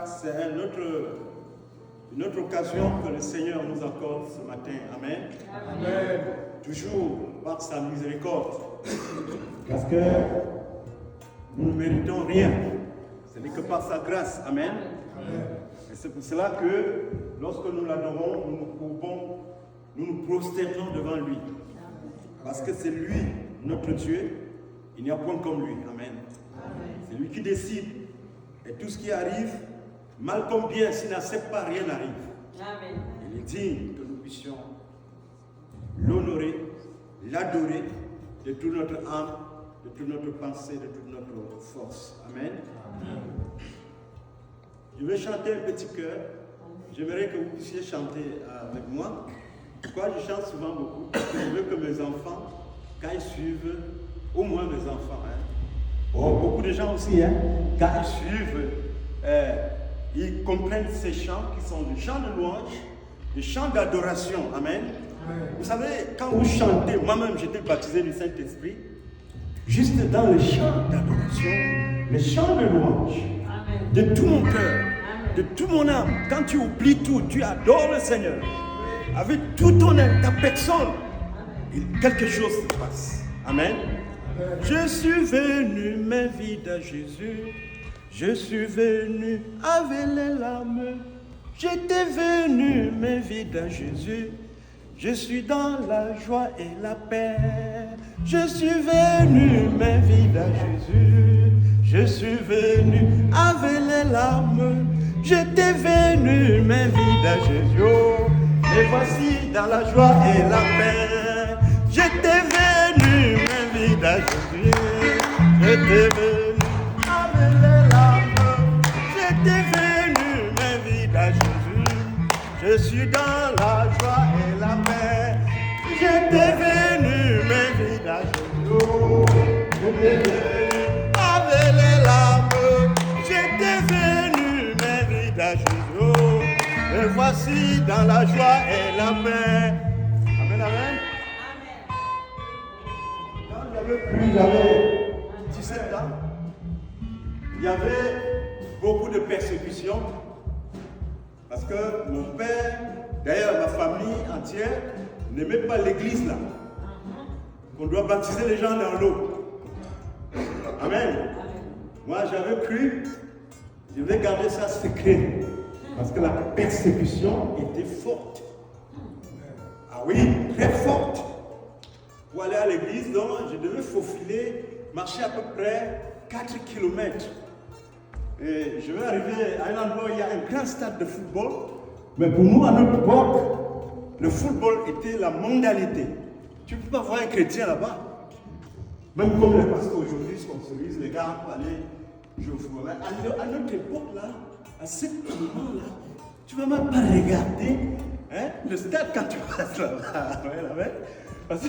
c'est une autre occasion que le Seigneur nous accorde ce matin. Amen. Amen. Toujours par sa miséricorde. Parce que nous ne méritons rien. Ce n'est que par sa grâce. Amen. Amen. Et c'est pour cela que lorsque nous l'adorons, nous nous courbons, nous nous prosternons devant lui. Parce que c'est lui, notre Dieu. Il n'y a point comme lui. Amen. C'est lui qui décide. Et tout ce qui arrive, mal comme bien, s'il n'accepte pas, rien n'arrive. Amen. Il est digne que nous puissions l'honorer, l'adorer de toute notre âme, de toute notre pensée, de toute notre force. Amen. Amen. Je vais chanter un petit chœur. J'aimerais que vous puissiez chanter avec moi. Pourquoi je chante souvent beaucoup? Parce que je veux que mes enfants, quand ils suivent, au moins mes enfants, beaucoup de gens aussi, quand ils suivent, ils comprennent ces chants qui sont des chants de louange, des chants d'adoration. Amen. Amen. Vous savez, quand vous chantez, moi-même j'étais baptisé du Saint-Esprit, juste dans les chants d'adoration, les chants de louange, Amen. de tout mon cœur, Amen. de tout mon âme, quand tu oublies tout, tu adores le Seigneur, avec tout ta personne, quelque chose se passe. Amen. Je suis venu, main vide à Jésus. Je suis venu avec les larmes. J'étais venu, main vide à Jésus. Je suis dans la joie et la paix. Je suis venu, main vide à Jésus. Je suis venu avec les larmes. J'étais venu, main vide à Jésus. Et voici dans la joie et la paix. J'étais venu, main vide à Jésus. J'étais venu avec les larmes. J'étais venu, main vide à Jésus. Je suis dans la joie et la paix. J'étais venu, main vide à Jésus. J'étais venu avec les larmes. J'étais venu, main vide à Jésus. Et voici dans la joie et la paix. Amen, amen. Quand j'avais 17 ans, il y avait beaucoup de persécutions. Parce que mon père, d'ailleurs ma famille entière, n'aimait pas l'église là. On doit baptiser les gens dans l'eau. Amen. Moi j'avais cru, je vais garder ça secret. Parce que la persécution était forte. Ah oui, très forte. Pour aller à l'église, donc, je devais faufiler, marcher à peu près 4 km. Et je vais arriver à un endroit où il y a un grand stade de football. Mais pour nous, à notre époque, le football était la mondialité. Tu ne peux pas voir un chrétien là-bas. Même comme les pasteurs aujourd'hui sponsorisent les gars pour aller jouer au football. À notre époque, là, à ce moment-là, tu ne vas même pas regarder le stade quand tu passes là-bas. Parce que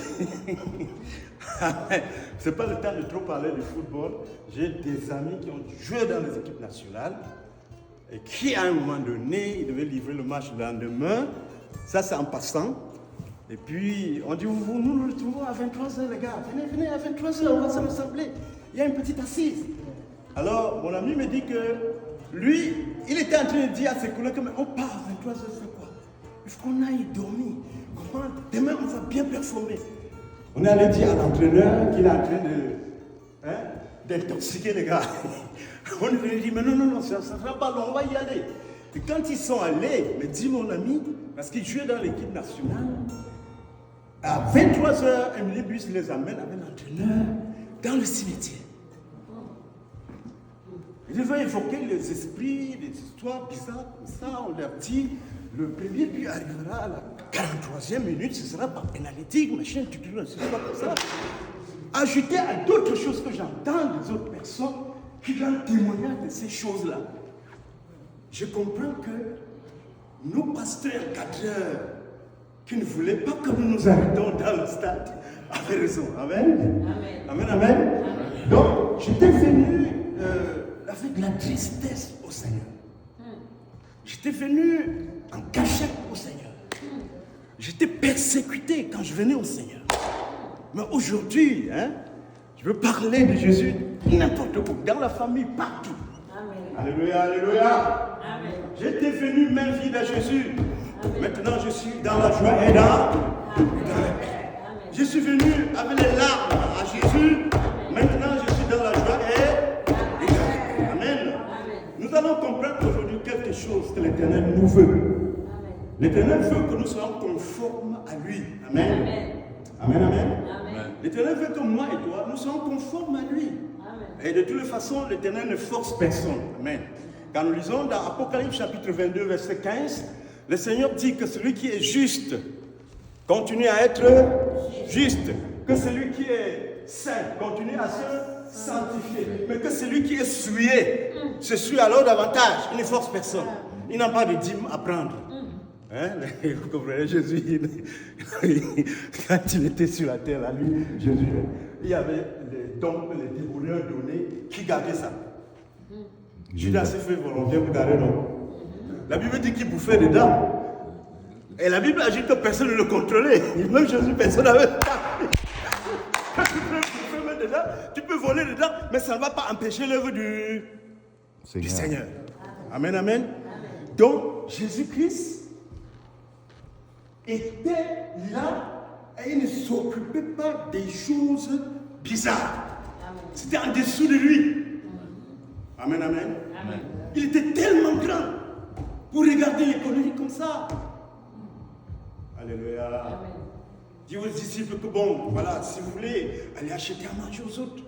c'est pas le temps de trop parler du football. J'ai des amis qui ont joué dans les équipes nationales et qui, à un moment donné, ils devaient livrer le match le lendemain. Ça, c'est en passant. Et puis, on dit, nous nous retrouvons à 23h, les gars. Venez à 23h, on va se rassembler. Il y a une petite assise. Alors, mon ami me dit que lui, il était en train de dire à ses collègues, mais on part à 23h, c'est quoi? Il faut qu'on aille dormir. Comment? Demain, on va bien performer. On est allé dire à l'entraîneur qu'il est en train d'intoxiquer les gars. On lui a dit, mais non, ça ne sera pas long, on va y aller. Et quand ils sont allés, me dit mon ami, parce qu'ils jouaient dans l'équipe nationale, à 23h, un minibus les amène avec l'entraîneur dans le cimetière. Il devait évoquer les esprits, des histoires bizarres comme ça. On leur dit, le premier but arrivera à la 43e minute, ce sera par pénalité, machin, ce sera comme ça. Ajouter à d'autres choses que j'entends des autres personnes qui donnent témoignage de ces choses-là. Je comprends que nos pasteurs cadreurs qui ne voulaient pas que nous nous arrêtons dans le stade avaient raison. Amen. Amen, amen. Amen. Donc, j'étais venu avec la tristesse au Seigneur. J'étais venu en cachette au Seigneur. J'étais persécuté quand je venais au Seigneur. Mais aujourd'hui, je veux parler de Jésus n'importe où, dans la famille, partout. Alléluia, alléluia. J'étais venu main vide à Jésus. Maintenant, je suis dans la joie et dans la paix. Je suis venu avec les larmes à Jésus. Maintenant, je suis dans la joie et dans la paix. Amen. Nous allons comprendre aujourd'hui quelque chose que l'Éternel nous veut. L'Éternel veut que nous soyons conformes à lui. Amen. Amen, amen. L'Éternel veut que moi et toi, nous soyons conformes à lui. Et de toutes les façons, l'Éternel ne force personne. Amen. Quand nous lisons dans Apocalypse chapitre 22, verset 15, le Seigneur dit que celui qui est juste continue à être juste. Que celui qui est saint continue à se sanctifier. Mais que celui qui est souillé se suit alors davantage. Il ne force personne. Il n'a pas de dîme à prendre. Hein? Vous comprenez, Jésus, quand il était sur la terre, là, lui, Jésus, il y avait les dons que les dévoreurs donnaient qui gardaient ça. Judas s'est fait volontaire pour garder, non? La Bible dit qu'il bouffait dedans. Et la Bible a dit que personne ne le contrôlait. Même Jésus, personne n'avait le temps. Quand tu peux bouffer dedans, tu peux voler dedans, mais ça ne va pas empêcher l'œuvre du Seigneur. Amen, amen. Donc, Jésus-Christ était là et il ne s'occupait pas des choses bizarres. C'était en dessous de lui. Amen, amen. Il était tellement grand pour regarder l'économie comme ça. Alléluia. Dis aux disciples que bon, voilà, si vous voulez, allez acheter à manger aux autres.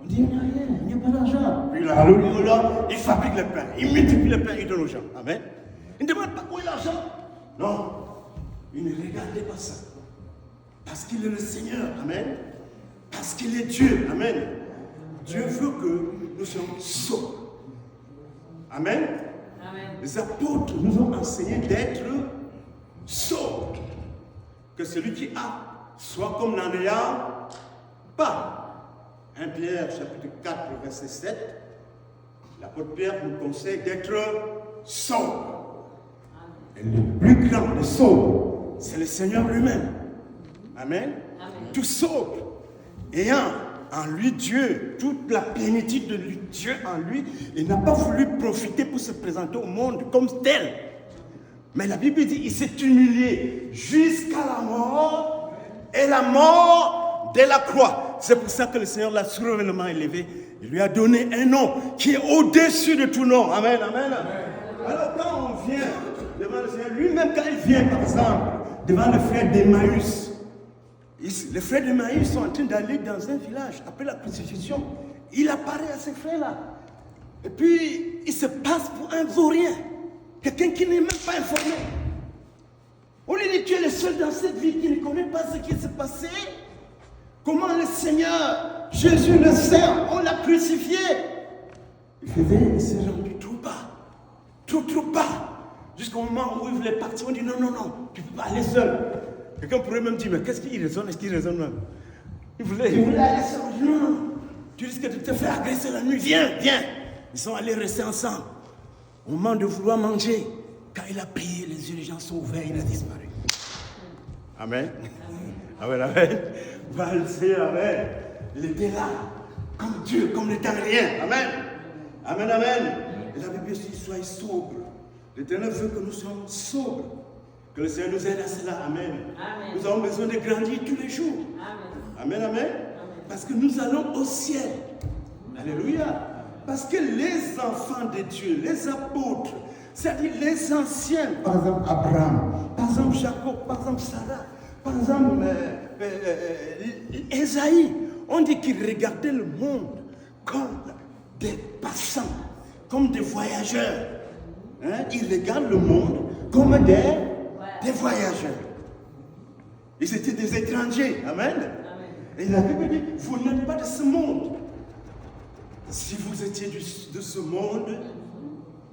On dit, il n'y a rien, il n'y a pas d'argent. Puis là, il fabrique le pain, il multiplie le pain, il donne aux gens. Amen. Il ne demande pas où est l'argent. Non, il ne regardait pas ça. Parce qu'il est le Seigneur. Amen. Parce qu'il est Dieu. Amen. Dieu veut que nous soyons sobres. Amen. Amen. Les apôtres nous ont enseigné d'être sobres. Que celui qui a soit comme n'en ayant pas. 1 Pierre chapitre 4 verset 7. L'apôtre Pierre nous conseille d'être sobre. Et le plus grand des sobres, c'est le Seigneur lui-même. Amen. Amen. Tout sobre, ayant en lui Dieu, toute la plénitude de lui, Dieu en lui, il n'a pas voulu profiter pour se présenter au monde comme tel. Mais la Bible dit, il s'est humilié jusqu'à la mort, et la mort de la croix. C'est pour ça que le Seigneur l'a souverainement élevé. Il lui a donné un nom qui est au-dessus de tout nom. Amen, amen. Alors quand on vient devant le Seigneur, lui-même quand il vient par exemple devant le frère d'Emmaüs, les frères d'Emmaüs sont en train d'aller dans un village après la crucifixion. Il apparaît à ces frères-là. Et puis, il se passe pour un vaurien. Quelqu'un qui n'est même pas informé. On lui dit, tu es le seul dans cette ville qui ne connaît pas ce qui s'est passé. Comment le Seigneur, Jésus le Saint, on l'a crucifié. Il s'est rendu trop bas. Trop bas. Jusqu'au moment où il voulait partir, on dit, non, tu ne peux pas aller seul. Quelqu'un pourrait même dire, mais qu'est-ce qu'il raisonne? Est-ce qu'il raisonne même? Il voulait aller seul. On dit, non. Tu risques de te faire agresser la nuit. Viens. Ils sont allés rester ensemble. Au moment de vouloir manger, quand il a prié, les yeux des gens sont ouverts, il a disparu. Amen. Amen. Va le Seigneur, amen. Il était là, comme Dieu, comme n'étant rien. Amen. Et la Bible dit, soyez sobres. L'Éternel veut que nous soyons sobres. Que le Seigneur nous aide à cela. Amen. Nous avons besoin de grandir tous les jours. Amen. Parce que nous allons au ciel. Alléluia. Parce que les enfants de Dieu, les apôtres, c'est-à-dire les anciens, par exemple Abraham, par exemple Jacob, par exemple Sarah, par exemple Esaïe, on dit qu'ils regardaient le monde comme des passants, comme des voyageurs. Ils regardent le monde comme des voyageurs. Ils étaient des étrangers. Amen. Et la Bible dit, vous n'êtes pas de ce monde. Si vous étiez de ce monde,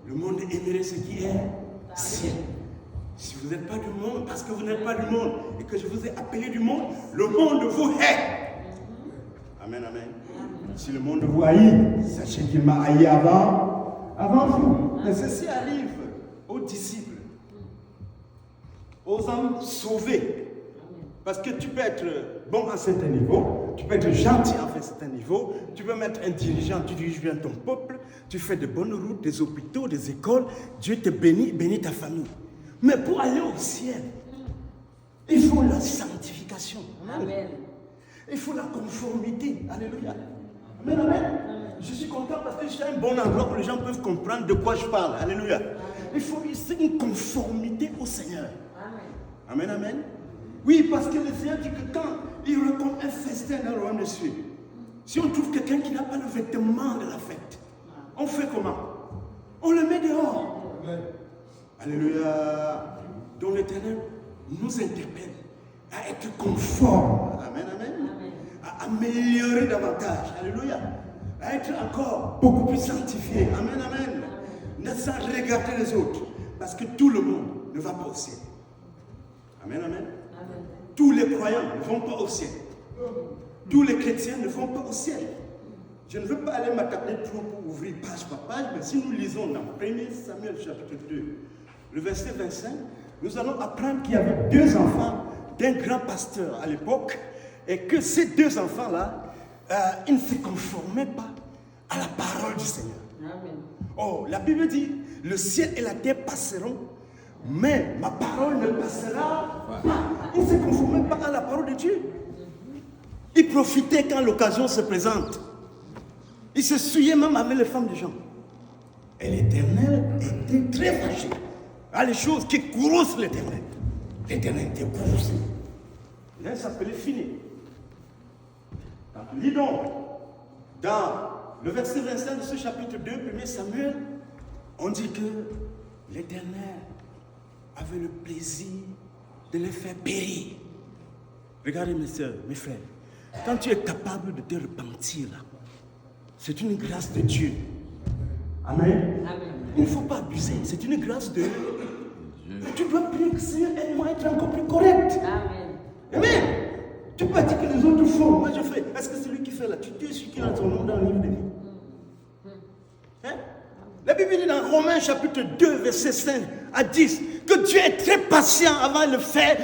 le monde aimerait ce qui est ciel. Si vous n'êtes pas du monde, parce que vous n'êtes pas du monde, et que je vous ai appelé du monde, le monde vous hait. Amen. Si le monde vous haït, sachez qu'il m'a haï avant vous. Mais ceci arrive aux disciples, aux hommes sauvés. Parce que tu peux être bon à un certain niveau, tu peux être gentil à un certain niveau, tu peux être un dirigeant, tu diriges bien ton peuple, tu fais de bonnes routes, des hôpitaux, des écoles, Dieu te bénit, bénit ta famille. Mais pour aller au ciel, il faut la sanctification. Amen. Il faut la conformité. Alléluia. Amen, amen. Je suis content parce que j'ai un bon endroit où les gens peuvent comprendre de quoi je parle. Alléluia. Il faut une conformité au Seigneur. Amen, amen. Oui, parce que le Seigneur dit que quand il raconte un festin dans le royaume des cieux, si on trouve quelqu'un qui n'a pas le vêtement de la fête, on fait comment? On le met dehors. Alléluia. Donc l'Éternel nous interpelle à être conforme. Amen, amen. À améliorer davantage. Alléluia. À être encore beaucoup plus sanctifié. Amen, amen. Ne sans regarder les autres. Parce que tout le monde ne va pas au ciel. Amen, amen. Tous les croyants ne vont pas au ciel. Tous les chrétiens ne vont pas au ciel. Je ne veux pas aller m'attarder trop pour ouvrir page par page, mais si nous lisons dans 1 Samuel chapitre 2, le verset 25, nous allons apprendre qu'il y avait 2 enfants d'un grand pasteur à l'époque, et que ces 2 enfants-là, ils ne se conformaient pas à la parole du Seigneur. Amen. Oh, la Bible dit, le ciel et la terre passeront, mais ma parole ne passera pas. Ils ne se conformaient pas à la parole de Dieu. Ils profitaient quand l'occasion se présente. Ils se souillaient même avec les femmes des gens. Et l'Éternel était très fâché. Ah, les choses qui courroucent l'Éternel. L'Éternel était courroucé. L'un s'appelait Phiné. Lis donc, dans le verset 25 de ce chapitre 2, 1 Samuel, on dit que l'Éternel avait le plaisir de les faire périr. Regardez mes soeurs, mes frères, quand tu es capable de te repentir, là, c'est une grâce de Dieu. Amen. Amen. Il ne faut pas abuser, c'est une grâce de Dieu. Tu dois prier que Seigneur aide-moi à être encore plus correct. Amen. Amen. Tu peux pas dire que les autres font, moi je fais. Est-ce que celui qui fait là, tu es celui qui a son nom dans le livre de vie? Hein? La Bible dit dans Romains chapitre 2, verset 5 à 10, que Dieu est très patient avant le faire,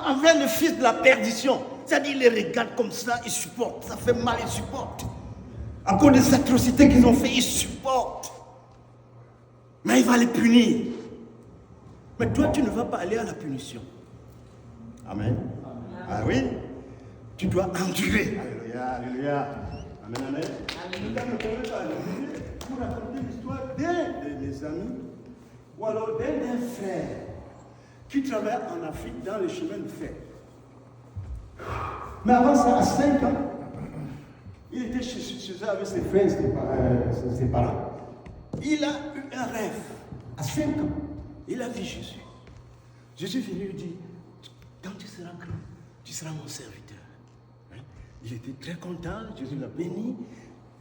envers le fils de la perdition. C'est-à-dire, il les regarde comme ça, il supporte. Ça fait mal, il supporte. À cause des atrocités qu'ils ont fait, il supporte. Mais il va les punir. Mais toi, tu ne vas pas aller à la punition. Amen. Ah oui. Tu dois endurer. Alléluia, alléluia. Amen, amen. Pour raconter l'histoire d'un de mes amis, ou alors d'un frère qui travaille en Afrique dans les chemins de fer. Mais avant ça, à 5 ans, il était chez eux avec ses frères et ses parents. Il a eu un rêve. À 5 ans, il a vu Jésus. Jésus est venu lui dire, quand tu seras grand, tu seras mon serviteur. Hein? Il était très content, Jésus l'a béni.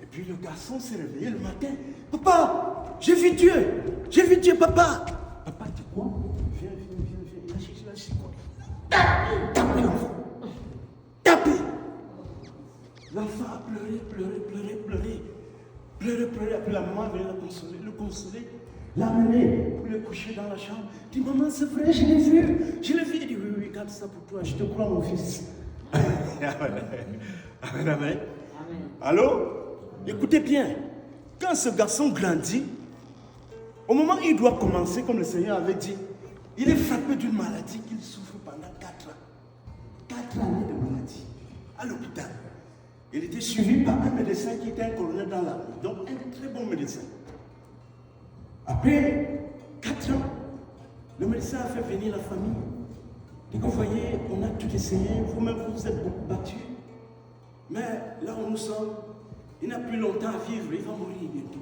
Et puis le garçon s'est réveillé le matin. Papa, j'ai vu Dieu, papa. Papa dit quoi? Viens. Il a cherché la chicotte. Tapez l'enfant. Tapez. L'enfant a pleuré. Après la maman venait le consoler, l'amener pour le coucher dans la chambre. Il dit, maman, c'est vrai, je l'ai vu. Il dit, oui, garde ça pour toi, je te crois, mon fils. Amen. Allô? Écoutez bien, quand ce garçon grandit, au moment où il doit commencer, comme le Seigneur avait dit, il est frappé d'une maladie qu'il souffre pendant 4 ans. 4 années de maladie, à l'hôpital. Il était suivi par un médecin qui était un colonel dans l'armée, donc un très bon médecin. Après 4 ans, le médecin a fait venir la famille. Et vous voyez, on a tout essayé, vous-même vous êtes beaucoup battus. Mais là où nous sommes, il n'a plus longtemps à vivre, il va mourir bientôt.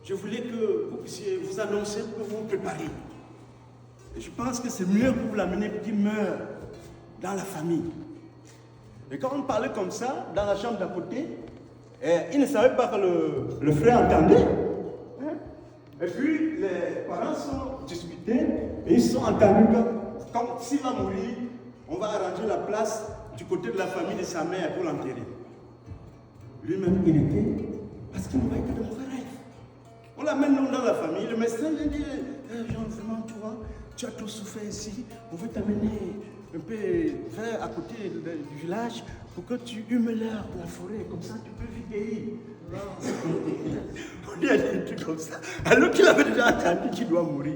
Je voulais que vous puissiez vous annoncer pour que vous vous prépariez. Et je pense que c'est mieux pour vous l'amener pour qu'il meure dans la famille. Et quand on parlait comme ça, dans la chambre d'à côté, il ne savait pas que le frère entendait. Et puis les parents sont disputés et ils sont entendus que quand s'il va mourir, on va arranger la place du côté de la famille de sa mère pour l'enterrer. Lui-même, il était, parce qu'il n'avait que de mauvais rêves. On l'amène dans la famille, le médecin lui dit, Jean, vraiment, tu vois, tu as tout souffert ici, on veut t'amener un peu vers à côté du village pour que tu humes l'air de la forêt. Comme ça, tu peux vieillir. On lui a dit un truc comme ça. Alors qu'il avait déjà entendu qu'il doit mourir.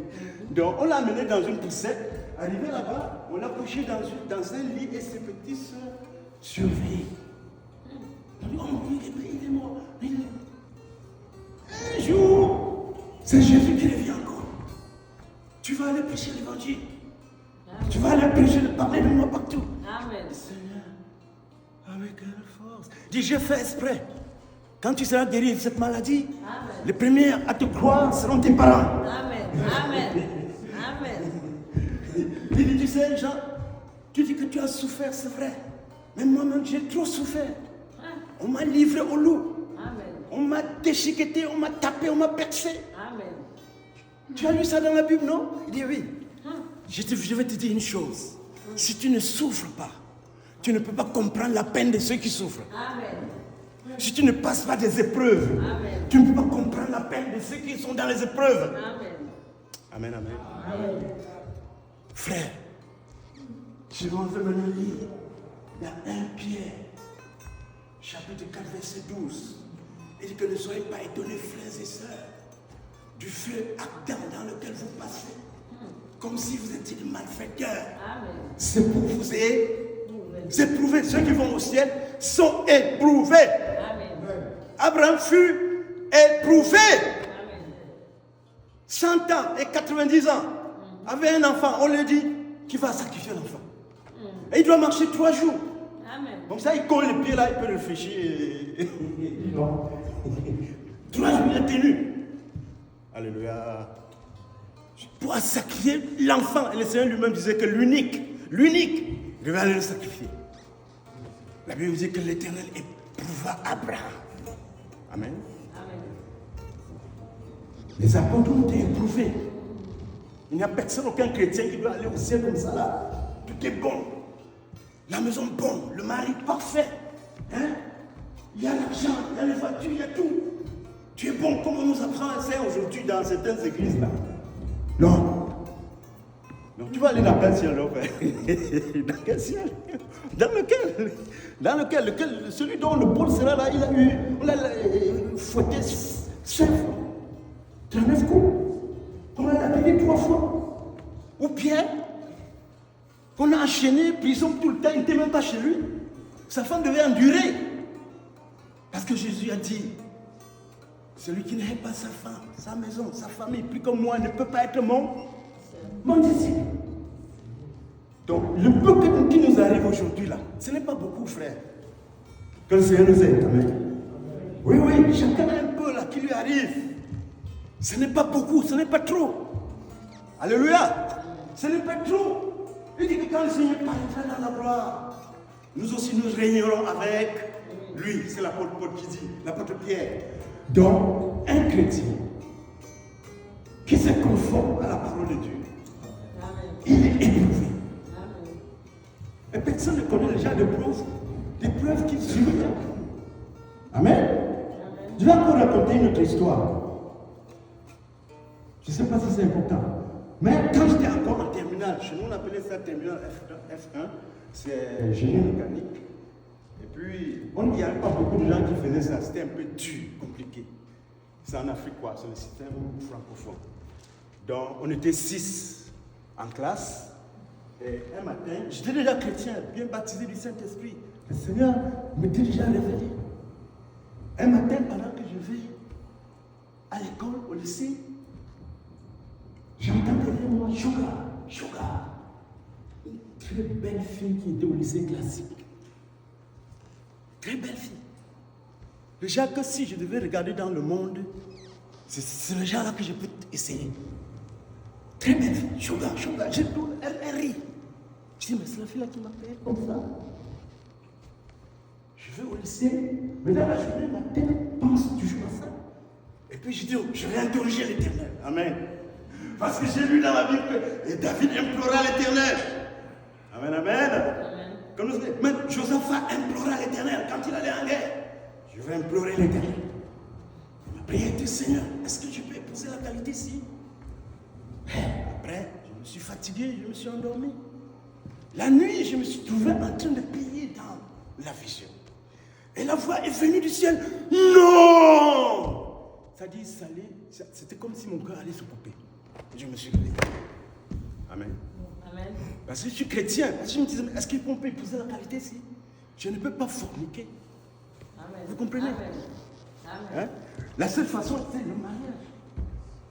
Donc, on l'a amené dans une poussette. Arrivé là-bas, on l'a couché dans un lit et ses petites soeurs surveillent. On dit, oh mon Dieu, il est mort. Un jour, c'est Jésus qui revient encore. Tu vas aller prêcher l'évangile. Tu vas aller prêcher, parler de moi partout. Amen. Seigneur, avec quelle force. Dis, j'ai fait exprès. Quand tu seras guéri de cette maladie, amen, les premiers à te croire seront tes parents. Amen. Amen. Amen. Il dit, tu sais, Jean, tu dis que tu as souffert, c'est vrai. Mais moi-même, j'ai trop souffert. On m'a livré au loup. Amen. On m'a déchiqueté, on m'a tapé, on m'a percé. Amen. Tu as lu ça dans la Bible, non? Il dit oui. Je vais te dire une chose. Si tu ne souffres pas, tu ne peux pas comprendre la peine de ceux qui souffrent. Amen. Si tu ne passes pas des épreuves, amen, tu ne peux pas comprendre la peine de ceux qui sont dans les épreuves. Amen. Amen, amen. Amen. Frère, je vais maintenant lire dans 1 Pierre, chapitre 4, verset 12. Il dit que ne soyez pas étonnés, frères et sœurs, du feu ardent dans lequel vous passez, comme si vous étiez des malfaiteurs. Amen. C'est pour vous éprouver. Ceux qui vont au ciel sont éprouvés. Amen. Abraham fut éprouvé. Amen. 100 ans et 90 ans. Avait un enfant, on lui dit qu'il va sacrifier l'enfant. Et il doit marcher 3 jours. Amen. Comme ça, il colle les pieds là, il peut réfléchir. Et... 3 jours, il est tenu. Alléluia. Pour sacrifier l'enfant. Et le Seigneur lui-même disait que l'unique, il devait aller le sacrifier. La Bible dit que l'Éternel éprouva Abraham. Amen. Amen. Les apôtres ont été éprouvés. Il n'y a personne, aucun chrétien qui doit aller au ciel comme ça là. Tout est bon. La maison bonne, le mari parfait. Hein? Il y a l'argent, il y a les voitures, il y a tout. Tu es bon comme on nous apprend ça aujourd'hui dans certaines églises là. Non. Donc tu vas aller dans quel ciel là? Dans quel ciel? Dans lequel celui dont le pôle sera là, on l'a fouetté 5 fois. 39 coups. On l'a lapidé 3 fois. Ou bien, qu'on a enchaîné, prison tout le temps, il n'était même pas chez lui. Sa femme devait endurer. Parce que Jésus a dit, celui qui n'aime pas sa femme, sa maison, sa famille, plus comme moi, ne peut pas être mon disciple. Donc, le peu qui nous arrive aujourd'hui là, ce n'est pas beaucoup, frère. Que le Seigneur nous aide. Amen. Oui, chacun a un peu là qui lui arrive. Ce n'est pas beaucoup, ce n'est pas trop. Alléluia. Ce n'est pas trop. Il dit que quand le Seigneur parlera dans la gloire, nous aussi nous régnerons avec lui. C'est l'apôtre Paul qui dit, l'apôtre Pierre. Donc, un chrétien qui se conforme à la parole de Dieu, il est éprouvé. Et personne ne connaît déjà des preuves qu'il subit. Amen. Je vais encore raconter une autre histoire. Je ne sais pas si c'est important. Mais quand j'étais encore en terminale, chez nous on appelait ça terminale F1, c'est génie mécanique. Et puis, il n'y avait pas beaucoup de gens qui faisaient ça, c'était un peu dur, compliqué. C'est en Afrique quoi, c'est le système francophone. Donc, on était 6 en classe. Et un matin, j'étais déjà chrétien, bien baptisé du Saint-Esprit. Le Seigneur m'était déjà révélé. Un matin, pendant que je vais à l'école, au lycée, j'entends derrière moi Sugar. Une très belle fille qui était au lycée classique. Très belle fille. Déjà que si je devais regarder dans le monde, c'est le genre là que je peux essayer. Très belle fille, Sugar. Elle rit. Je dis, mais c'est la fille là qui m'appelle comme ça. Je vais au lycée, mais dans la journée, ma tête pense toujours à ça. Et puis je dis, je vais interroger l'Éternel. Amen. Parce que j'ai lu dans la Bible que David implora l'Éternel. Amen, amen. Comme nous, même Josaphat implora l'Éternel quand il allait en guerre. Je vais implorer l'Éternel. Ma prière était, Seigneur, est-ce que je peux épouser la qualité-ci? Après, je me suis fatigué, je me suis endormi. La nuit, je me suis trouvé en train de prier dans la vision. Et la voix est venue du ciel. Non! Ça dit, c'était comme si mon cœur allait se couper. Je me suis levé. Amen. Amen. Parce que je suis chrétien. Parce que je me disais, est-ce qu'on peut épouser la qualité ici? Je ne peux pas forniquer. Amen. Vous comprenez? Amen. Amen. Hein? La seule façon, c'est le mariage.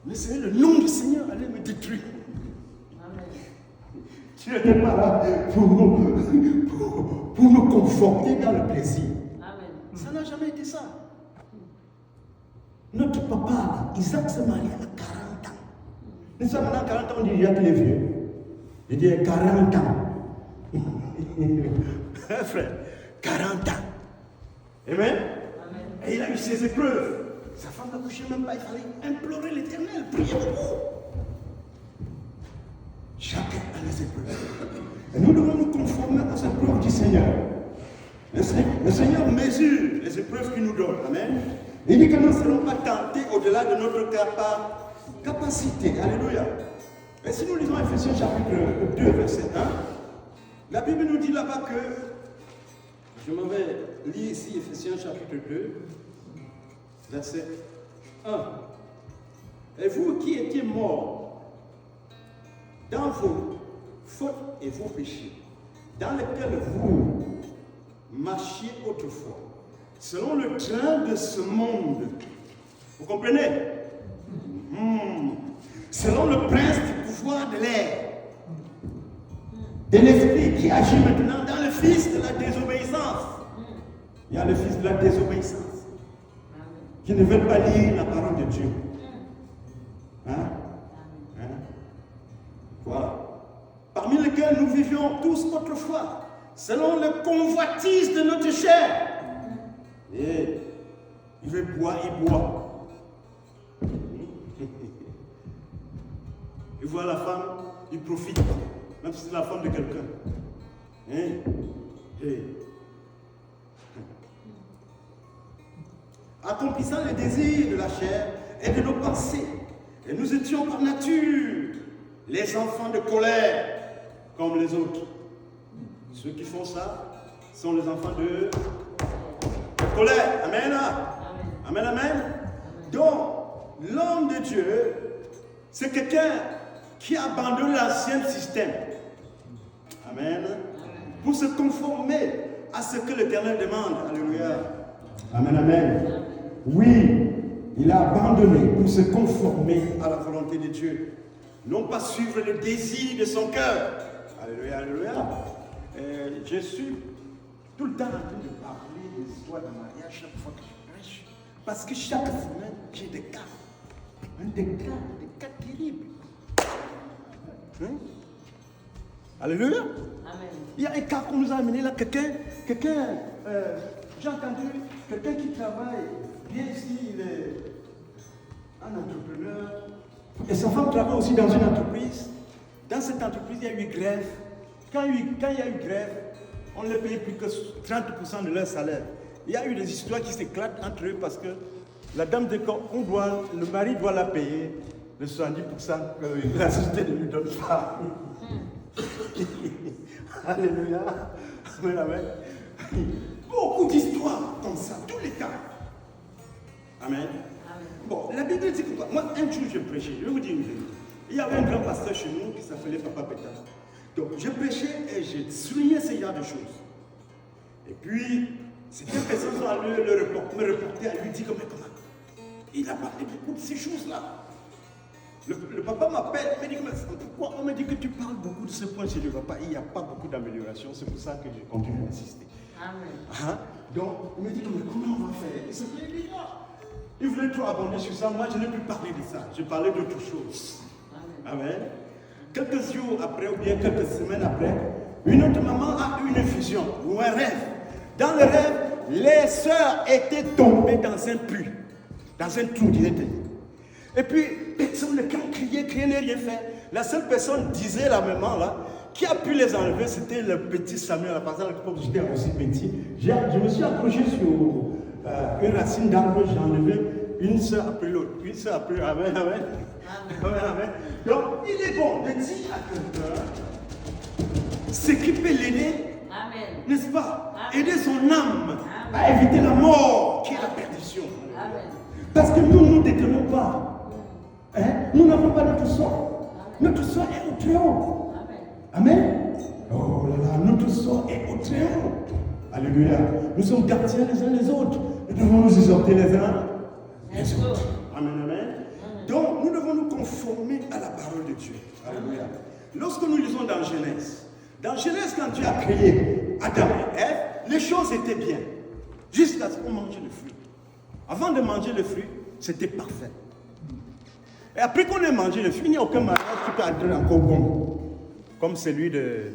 Mais c'est le nom du Seigneur allait me détruire. Amen. Tu n'es pas là pour nous conforter dans le plaisir. Amen. Ça n'a jamais été ça. Notre papa, Isaac, s'est marié à 40 ans. Nous sommes maintenant 40 ans, on dit il y a qu'il est vieux. Il dit 40 ans. Frère, 40 ans. Amen. Amen. Et il a eu ses épreuves. Sa femme n'a couché même pas, il fallait implorer l'Éternel, prier beaucoup. Chacun a les épreuves. Et nous devons nous conformer aux épreuves du Seigneur. Le Seigneur mesure les épreuves qu'il nous donne. Amen. Il dit que nous ne serons pas tentés au-delà de notre capacité. Alléluia. Et si nous lisons Ephésiens chapitre 2, verset 1, la Bible nous dit là-bas que, je m'en vais lire ici Ephésiens chapitre 2, verset 1. Et vous qui étiez morts dans vos fautes et vos péchés, dans lesquels vous marchiez autrefois, selon le train de ce monde. Vous comprenez? Selon le prince du pouvoir de l'air, de l'esprit qui agit maintenant dans le fils de la désobéissance. Il y a le fils de la désobéissance qui ne veut pas lire la parole de Dieu. Hein? Voilà. Parmi lesquels nous vivions tous autrefois, selon le convoitise de notre chair. Et il veut boire, il boit. Il voit la femme, il profite, même si c'est la femme de quelqu'un. Accomplissant les désirs de la chair et de nos pensées. Et nous étions par nature les enfants de colère, comme les autres. Ceux qui font ça sont les enfants de colère. Amen. Amen, amen. Donc, l'homme de Dieu, c'est quelqu'un qui abandonne l'ancien système. Amen. Pour se conformer à ce que l'Éternel demande. Alléluia. Amen, amen. Oui, il a abandonné pour se conformer à la volonté de Dieu. Non pas suivre le désir de son cœur. Alléluia, alléluia. Je suis tout le temps en train de parler des histoires de mariage chaque fois que je prêche. Parce que chaque semaine, j'ai des cas. Des cas terribles. Hein? Alléluia. Amen. Il y a un cas qu'on nous a amené là, quelqu'un, j'ai entendu, quelqu'un qui travaille bien ici, il est un entrepreneur. Et sa femme travaille aussi dans une entreprise. Dans cette entreprise, il y a eu grève. Quand il y a eu grève, on ne les payait plus que 30% de leur salaire. Il y a eu des histoires qui s'éclatent entre eux parce que la dame de corps, le mari doit la payer le 70% que la société ne lui donne pas. Alléluia. Amen, amen. Beaucoup d'histoires comme ça, tous les cas. Amen. Bon, la Bible dit quoi? Moi, un jour, je prêchais. Je vais vous dire une chose. Il y avait un grand pasteur chez nous qui s'appelait Papa Pétain. Donc, je prêchais et je soulignais ce genre de choses. Et puis, certaines personnes sont allées me reporter à lui dire comment il a parlé beaucoup de ces choses-là. Le papa m'appelle, il me dit pourquoi on me dit que tu parles beaucoup de ce point chez le papa, il n'y a pas beaucoup d'amélioration, c'est pour ça que je continue d'insister. Amen. Donc, il me dit mais comment on va faire? Et c'est il voulait trop abonder sur ça, moi je n'ai plus parlé de ça, je parlais d'autre chose. Amen. Quelques jours après, ou bien quelques semaines après, une autre maman a eu une fusion ou un rêve. Dans le rêve, les sœurs étaient tombées dans un puits, dans un trou, disait-elle. Et puis, personne ne criait, n'a rien fait. La seule personne, disait la maman là, qui a pu les enlever, c'était le petit Samuel. Par exemple, comme j'étais aussi petit, je me suis accroché sur une racine d'arbre, j'ai enlevé une sœur après l'autre, une sœur après l'autre. Amen, amen. Amen, amen. Donc, il est bon de dire à quelqu'un ce qui peut l'aider, Amen. n'est-ce pas? Amen. Aider son âme Amen. à éviter la mort qui est la perdition. Amen. Parce que nous ne détenons pas. Hein? Nous n'avons pas notre sort. Notre sort est au très haut. Amen. Amen. Oh là là, notre sort est au très haut. Alléluia. Nous sommes gardiens les uns les autres. Nous devons nous exhorter les uns les autres. Amen, amen. Donc, nous devons nous conformer à la parole de Dieu. Alléluia. Lorsque nous lisons dans Genèse, quand Dieu a créé Adam et Ève, les choses étaient bien. Jusqu'à ce qu'on mange le fruit. Avant de manger le fruit, c'était parfait. Et après qu'on ait mangé le fruit, il n'y a aucun mariage qui peut entrer encore bon. Comme celui de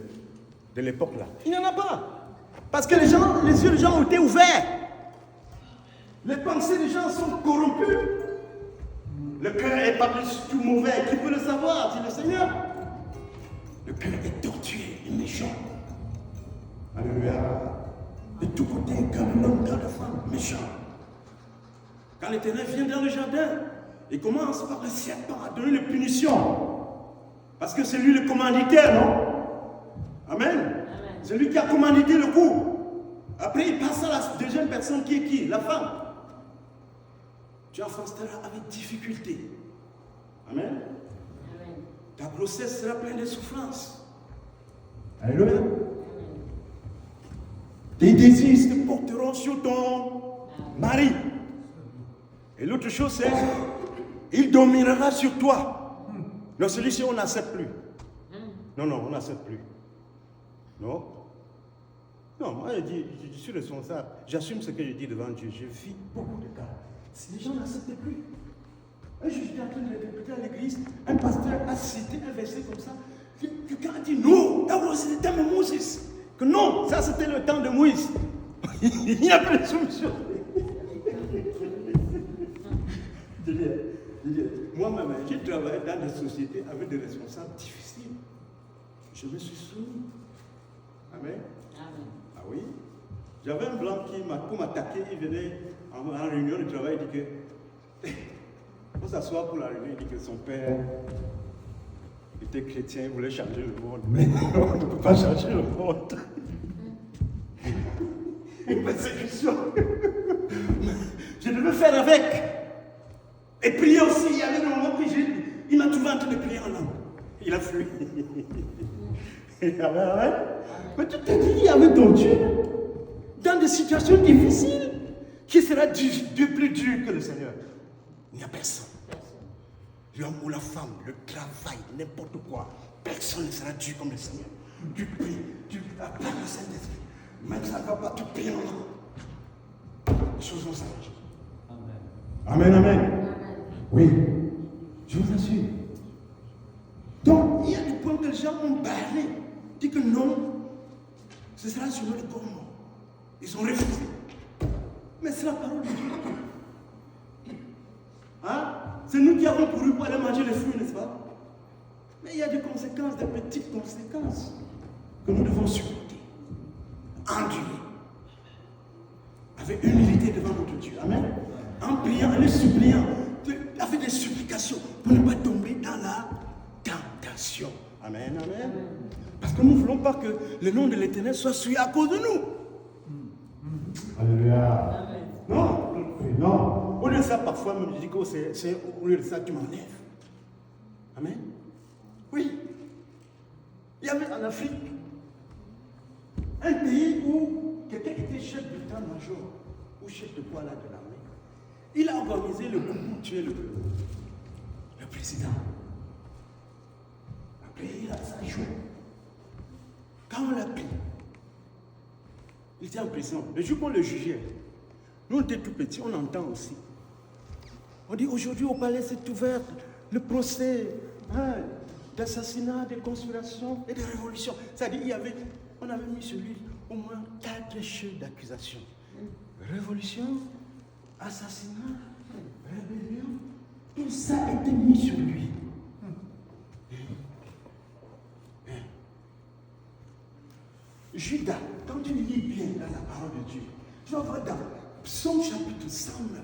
l'époque là. Il n'y en a pas. Parce que les yeux des gens ont été ouverts. Les pensées des gens sont corrompues. Le cœur est par-dessus tout mauvais. Qui peut le savoir? Dit le Seigneur. Le cœur est tortué et méchant. Alléluia. De tous côtés, quand l'homme, quand la femme, méchant. Quand l'Éternel vient dans le jardin, il commence par le serpent à donner les punitions. Parce que c'est lui le commanditaire, non? Amen. C'est lui qui a commandité le coup. Après, il passe à la deuxième personne qui est qui? La femme. Tu enfanteras avec difficulté. Amen. Amen. Ta grossesse sera pleine de souffrances. Alléluia. Tes désirs se porteront sur ton mari. Et l'autre chose, c'est il dominera sur toi. Non, celui-ci, on n'accepte plus. Non, on n'accepte plus. Non. Non, moi, je suis responsable. J'assume ce que je dis devant Dieu. Je vis beaucoup de cas. Si les gens n'acceptent plus. Un juge était en train de répéter à l'église, un pasteur a cité un verset comme ça. Quelqu'un a dit non, d'abord c'était le temps de Moïse. Que non, ça c'était le temps de Moïse. Il n'y a plus de solution. Moi-même, j'ai travaillé dans des sociétés avec des responsables difficiles. Je me suis soumis. Amen. Amen. Ah oui. J'avais un blanc qui, pour m'attaquer, il venait en réunion de travail, il dit que, pour s'asseoir pour la réunion, il dit que son père était chrétien, il voulait changer le monde. Mais on ne peut pas changer le monde. Une persécution. Je devais faire avec. Et prier aussi. Il y avait des moments où il m'a trouvé en train de prier en langue. Il a fui. Amen. Mais tu t'es dit avec ton Dieu, dans des situations difficiles, qui sera Dieu plus dur que le Seigneur? Il n'y a personne. L'homme ou la femme, le travail, n'importe quoi, personne ne sera dur comme le Seigneur. Tu pries, tu appelles le Saint-Esprit. Même ça ne va pas, tu pries en langue. Les choses vont s'arranger. Amen, amen. Oui, je vous assure. Donc, il y a des points que les gens ont parlé. Dit que non, ce sera sur notre corps. Ils ont refusé. Mais c'est la parole de Dieu. Hein? C'est nous qui avons couru pour aller manger les fruits, n'est-ce pas? Mais il y a des conséquences, des petites conséquences que nous devons supporter. Endurer. Avec humilité devant notre Dieu. Amen. En priant, en les suppliant, avec des supplications pour ne pas tomber dans la tentation. Amen, amen. Parce que nous ne voulons pas que le nom de l'Éternel soit souillé à cause de nous. Alléluia. Non, non. Au lieu de ça, parfois, je dis que c'est au lieu de ça, tu m'enlèves. Amen. Oui. Il y avait en Afrique un pays où quelqu'un était chef d'état-major ou chef de poids là de l'armée. Il a organisé le coup pour tuer le président. Après, ça a joué. Quand on l'a pris, il était en prison. Le jour qu'on le jugeait, nous on était tout petits, on entend aussi. On dit aujourd'hui au palais c'est ouvert le procès d'assassinat, de conspiration et de révolution. C'est-à-dire on avait mis sur lui au moins 4 chefs d'accusation. Révolution, assassinat, rébellion, tout ça a été mis sur lui. Judas, quand tu lis bien dans la parole de Dieu, tu vas voir dans Psaume chapitre 109,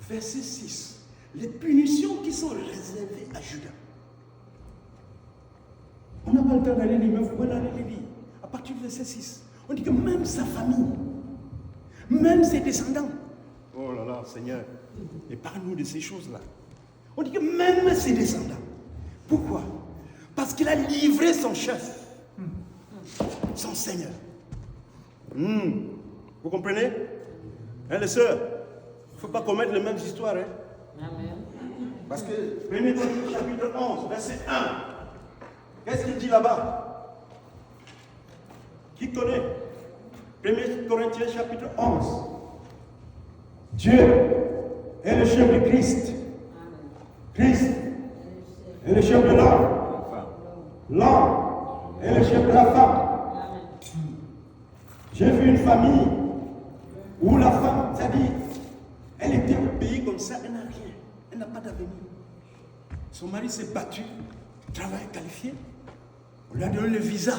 verset 6, les punitions qui sont réservées à Judas. On n'a pas le temps d'aller lire, mais vous pouvez aller les lire. À partir du verset 6, on dit que même sa famille, même ses descendants, oh là là, Seigneur, épargne-nous de ces choses-là. On dit que même ses descendants. Pourquoi? Parce qu'il a livré son chef, son Seigneur. Vous comprenez? Hein, les sœurs, il ne faut pas commettre les mêmes histoires. Hein? Amen. Parce que 1 Corinthiens chapitre 11, verset 1, qu'est-ce qu'il dit là-bas? Qui connaît? 1 Corinthiens chapitre 11. Dieu est le chef de Christ. Christ est le chef de l'homme. L'homme est le chef de la femme. J'ai vu une famille où la femme, c'est-à-dire, elle était au pays comme ça, elle n'a rien, elle n'a pas d'avenir. Son mari s'est battu, travail qualifié, on lui a donné le visa.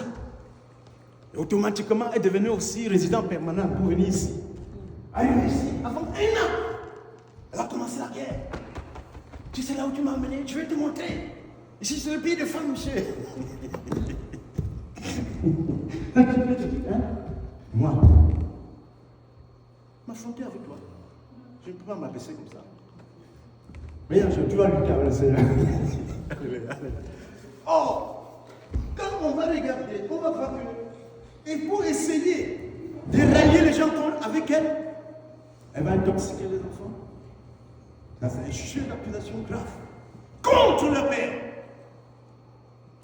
Et automatiquement, elle est devenue aussi résident permanent pour venir ici. Arrivée ici, avant 1 an, elle a commencé la guerre. Tu sais là où tu m'as amené, je vais te montrer. Ici, c'est le pays de femmes, monsieur. Hein? Moi, m'affronter avec toi. Je ne peux pas m'abaisser comme ça. Mais tu vas lutter avec le Seigneur. Or, quand on va regarder, on va voir que, et pour essayer de rallier les gens avec elle va intoxiquer les enfants. Ça, c'est un chef d'accusation grave contre le père.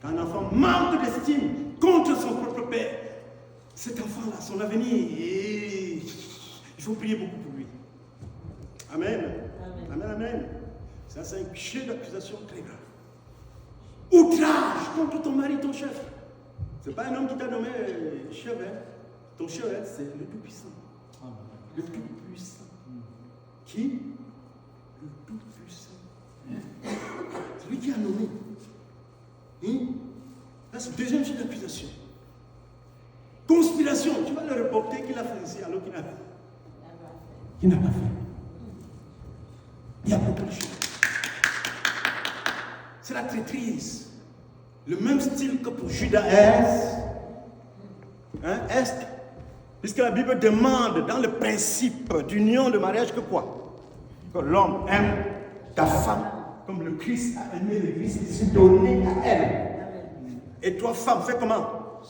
Quand un enfant manque d'estime contre son propre père, cet enfant-là, son avenir, il faut prier beaucoup pour lui. Amen. Amen, amen. Ça, c'est un chef d'accusation très grave. Outrage contre ton mari, ton chef. Ce n'est pas un homme qui t'a nommé chef. Hein. Ton chef, hein, c'est le Tout-Puissant. Le Tout-Puissant. Qui? Le Tout-Puissant. C'est lui qui a nommé. Là, c'est le deuxième chef d'accusation. Conspiration, tu vas le reporter qu'il a fait ici alors qu'il n'a pas fait. Il n'a pas fait. Il y a beaucoup de choses. C'est la traîtrise. Le même style que pour Judas Est. Hein, Est. Puisque la Bible demande dans le principe d'union de mariage que quoi? Que l'homme aime ta femme comme le Christ a aimé l'Église et s'est donné à elle. Et toi, femme, fais comment?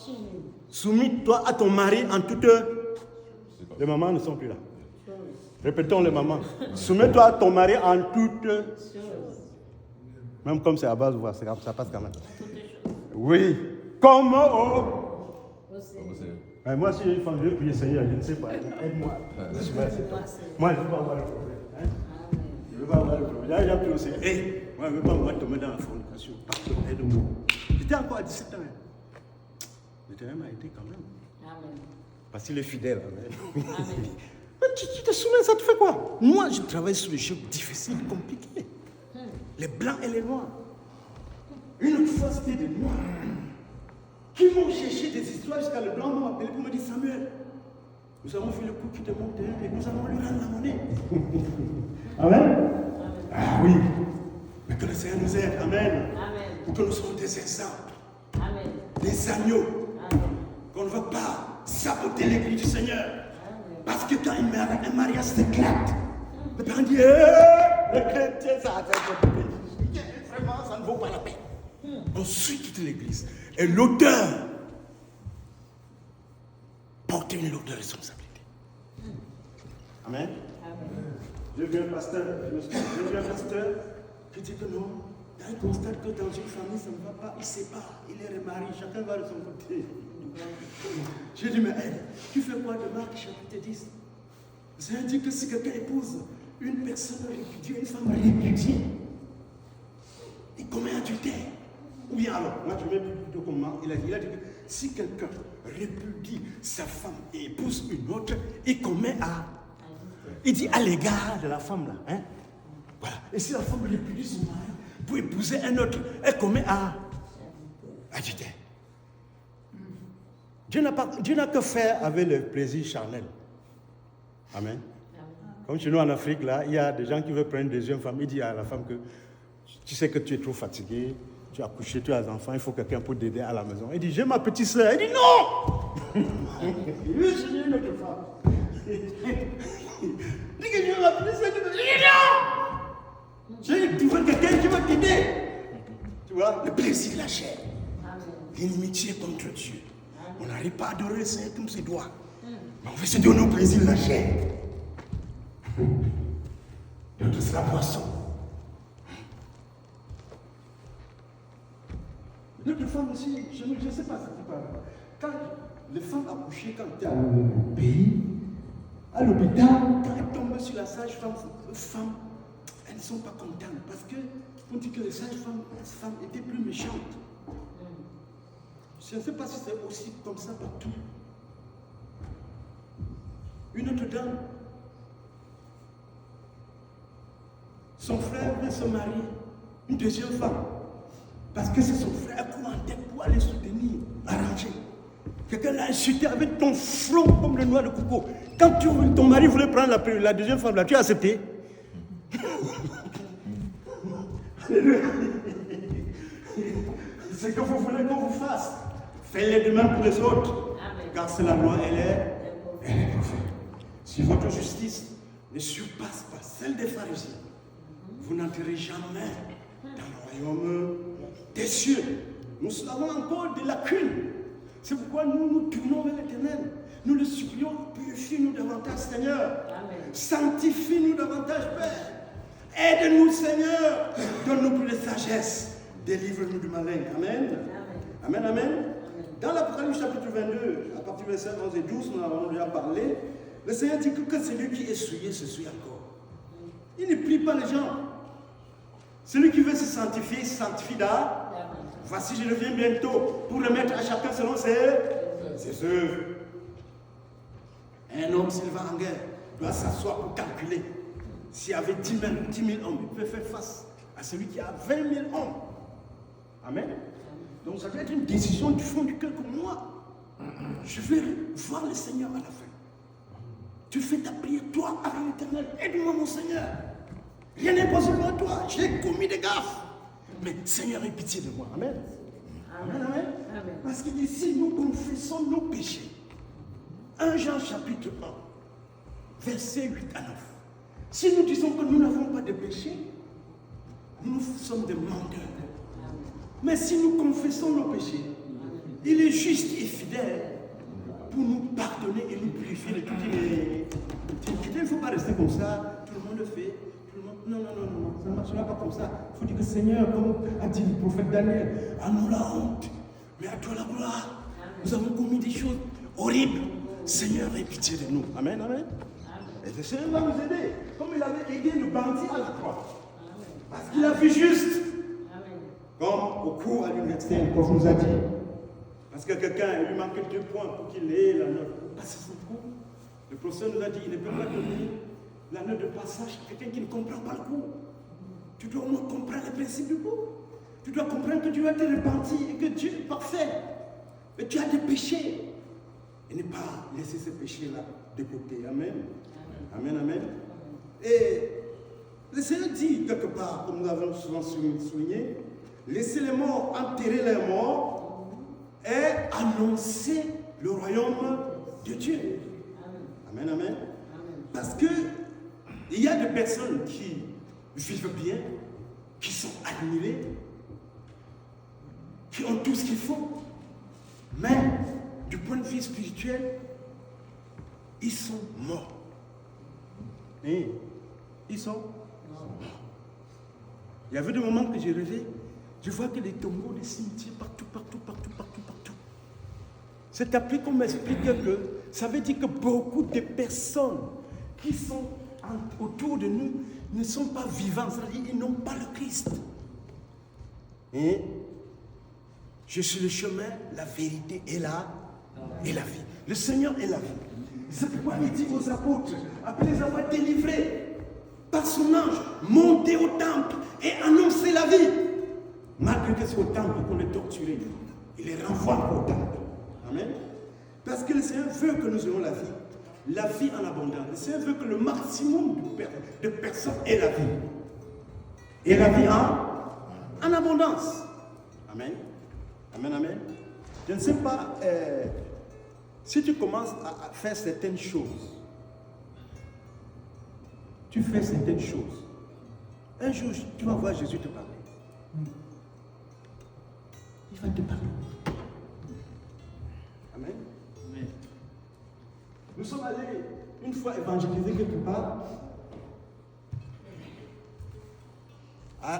Soumis-toi à ton mari en toute... Les mamans ne sont plus là. Répétons les mamans. Soumets-toi à ton mari en toute... Même comme c'est à base, ça passe quand même. Oui. Comme moi, si j'ai une femme, je vais prier Seigneur, je ne sais pas. Aide-moi. Moi, je ne veux pas avoir le problème. Hein? Je ne veux pas avoir le problème. Là, j'ai appris au Seigneur. Hey, moi, je ne veux pas tomber dans la fornication. Pasteur, aide-moi. J'étais encore à 17 ans. Hein. L'Éternel m'a aidé quand même. Amen. Parce qu'il est fidèle. Amen. Mais tu te soumets, ça te fait quoi? Moi, je travaille sur des choses difficiles, compliquées. Les blancs et les noirs. Une autre fois, c'était des noirs qui m'ont cherché des histoires jusqu'à le blanc m'a appelé pour me dire Samuel, nous avons fait le coup qui te monte et nous allons lui rendre la monnaie. Amen. Ah oui. Mais que le Seigneur nous aide. Amen. Amen. Pour que nous soyons des exemples. Amen. Des agneaux. Amen. Qu'on ne va pas saboter l'église du Seigneur. Amen. Parce que quand un mariage s'éclate, le parent dit le chrétien, ça a fait vraiment, ça ne vaut pas la peine. On suit toute l'église. Et l'auteur porte une lourde responsabilité. Amen. J'ai vu un pasteur qui dit que non, il constate que dans une famille, ça ne va pas, il sépare, il est remarié, chacun va de son côté. J'ai dit, mais tu fais quoi de Marc chapitre 10? C'est dit que si quelqu'un épouse une personne répudiée, une femme répudiée, il commet adultère. Ou bien alors, moi je mets plutôt comment il a dit que si quelqu'un répudie sa femme et épouse une autre, il commet à... Il dit à l'égard de la femme là. Hein? Voilà. Et si la femme répudie son mari pour épouser un autre, elle commet à adultère. Dieu n'a que faire avec le plaisir charnel. Amen. Comme chez nous en Afrique, là, il y a des gens qui veulent prendre une deuxième femme. Il dit à la femme que tu sais que tu es trop fatigué, tu as couché, tu as des enfants, il faut quelqu'un pour t'aider à la maison. Il dit, j'ai ma petite soeur. Il dit, non. Oui, j'ai une autre femme. Il dit que j'ai ma petite soeur. Il dit, non. J'ai trouvé quelqu'un qui va t'aider. Tu vois, le plaisir de la chair. L'inimitié contre Dieu. On n'arrive pas à adorer le Seigneur comme se doit. Mais on veut se donner au plaisir de la chair. D'autres, c'est la poisson. D'autres femmes aussi, je ne sais pas, quand les femmes accouchent, quand tu es au pays, à l'hôpital, quand elles tombent sur la sage-femme, elles ne sont pas contentes parce qu'on dit que les sages-femmes étaient plus méchantes. Je ne sais pas si c'est aussi comme ça partout. Une autre dame, son frère veut se marier, une deuxième femme, parce que c'est son frère qui court en tête pour aller soutenir, arranger. Quelqu'un l'a insulté avec ton front comme le noix de coco. Quand ton mari voulait prendre la deuxième femme, là, tu as accepté. C'est que vous voulez qu'on vous fasse. Faites-le de même pour les autres. Amen. Car c'est la loi, elle est parfaite. Si votre justice ne surpasse pas celle des pharisiens, vous n'entrerez jamais dans le royaume des cieux. Nous avons encore des lacunes. C'est pourquoi nous nous tournons vers l'Éternel. Nous le supplions, purifie-nous davantage, Seigneur. Amen. Sanctifie-nous davantage, Père. Aide-nous, Seigneur. Donne-nous plus de sagesse. Délivre-nous du malin. Amen. Amen, amen. Dans l'Apocalypse chapitre 22, à partir du verset 11 et 12, nous en avons déjà parlé. Le Seigneur dit que celui qui est souillé se souille encore. Il ne plie pas les gens. Celui qui veut se sanctifier, se sanctifie d'art. Voici, je reviens bientôt pour remettre à chacun selon ses œuvres. Un homme, s'il va en guerre, doit s'asseoir pour calculer. S'il y avait 10 000 hommes, il peut faire face à celui qui a 20 000 hommes. Amen. Donc ça doit être une décision du fond du cœur comme moi. Je vais voir le Seigneur à la fin. Tu fais ta prière, toi, avec l'Éternel. Aide-moi, mon Seigneur. Rien n'est possible à toi. J'ai commis des gaffes. Mais Seigneur, aie pitié de moi. Amen. Amen, amen. Amen. Parce qu'il dit, si nous confessons nos péchés, 1 Jean chapitre 1, verset 8 à 9. Si nous disons que nous n'avons pas de péché, nous sommes des menteurs. Mais si nous confessons nos péchés, il est juste et fidèle pour nous pardonner et nous purifier de tout il ne faut pas rester comme ça, tout le monde le fait. Non, ça ne marchera pas comme ça. Il faut dire que Seigneur, comme a dit le prophète Daniel, à nous la honte, mais à toi la gloire. Nous avons commis des choses horribles. Seigneur, aie pitié de nous. Amen, amen. Et le Seigneur va nous aider, comme il avait aidé le bandit à la croix. Parce qu'il a vu juste. Comme au cours à l'université, un prof nous a dit, parce que quelqu'un lui manquait 2 points pour qu'il ait la note pour passer son cours. Le professeur nous a dit, il ne peut pas donner la note de passage à quelqu'un qui ne comprend pas le cours. Tu dois au moins comprendre les principes du cours. Tu dois comprendre que Dieu a été repenti et que Dieu est parfait. Mais tu as des péchés. Et ne pas laisser ces péchés-là de côté. Amen. Amen, amen. Et le Seigneur dit quelque part, comme nous avons souvent souligné, laissez les morts enterrer les morts et annoncer le royaume de Dieu. Amen, amen. Parce que il y a des personnes qui vivent bien, qui sont admirées, qui ont tout ce qu'il faut, mais du point de vue spirituel, ils sont morts. Et ils sont morts. Il y avait des moments que j'ai rêvé. Je vois que les tombeaux, les cimetières, partout. C'est appris qu'on m'explique que ça veut dire que beaucoup de personnes qui sont autour de nous ne sont pas vivants, c'est-à-dire qu'ils n'ont pas le Christ. Et je suis le chemin, la vérité et la vie. Le Seigneur est la vie. C'est pourquoi il dit aux apôtres, après les avoir délivrés par son ange, montez au temple et annoncez la vie. Malgré que c'est au temple qu'on est torturé, il les renvoie au temple. Amen. Parce que le Seigneur veut que nous ayons la vie en abondance. Le Seigneur veut que le maximum de personnes aient la vie. Et la vie en abondance. Amen. Amen, amen. Je ne sais pas si tu commences à faire certaines choses. Tu fais certaines choses. Un jour, tu vas voir Jésus te parler. Il va te parler. Amen. Amen. Nous sommes allés une fois évangéliser quelque part.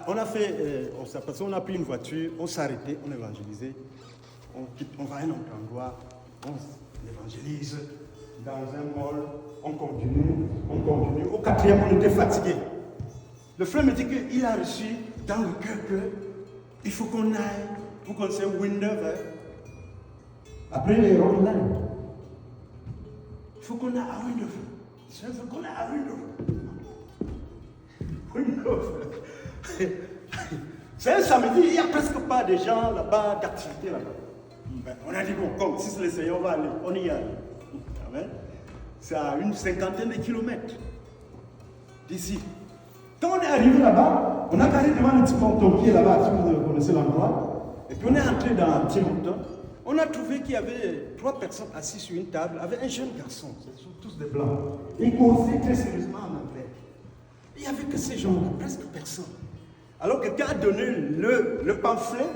On a fait, parce qu'on a pris une voiture, on s'est arrêté, on évangélisait. On va à un autre endroit, on évangélise dans un mall, on continue. Au 4e, on était fatigué. Le frère me dit qu'il a reçu dans le cœur qu'il faut qu'on aille, pour qu'on se Windows. Après les Rockland, il faut qu'on aille à Windows. Il faut qu'on aille à Windows. C'est un samedi, il n'y a presque pas de gens là-bas, d'activité là-bas. Ben, on a dit, bon, comme si c'est le Seigneur, on va aller, on y allait. Amen. C'est à une 50aine de kilomètres d'ici. Quand on est arrivé là-bas, on a garé devant le petit ponton qui est là-bas, si vous connaissez l'endroit. Et puis on est entré dans un petit ponton. On a trouvé qu'il y avait 3 personnes assises sur une table avec un jeune garçon. Ce sont tous des blancs. Ils causaient très sérieusement en anglais. Il n'y avait que ces gens-là, presque personne. Alors quelqu'un a donné le pamphlet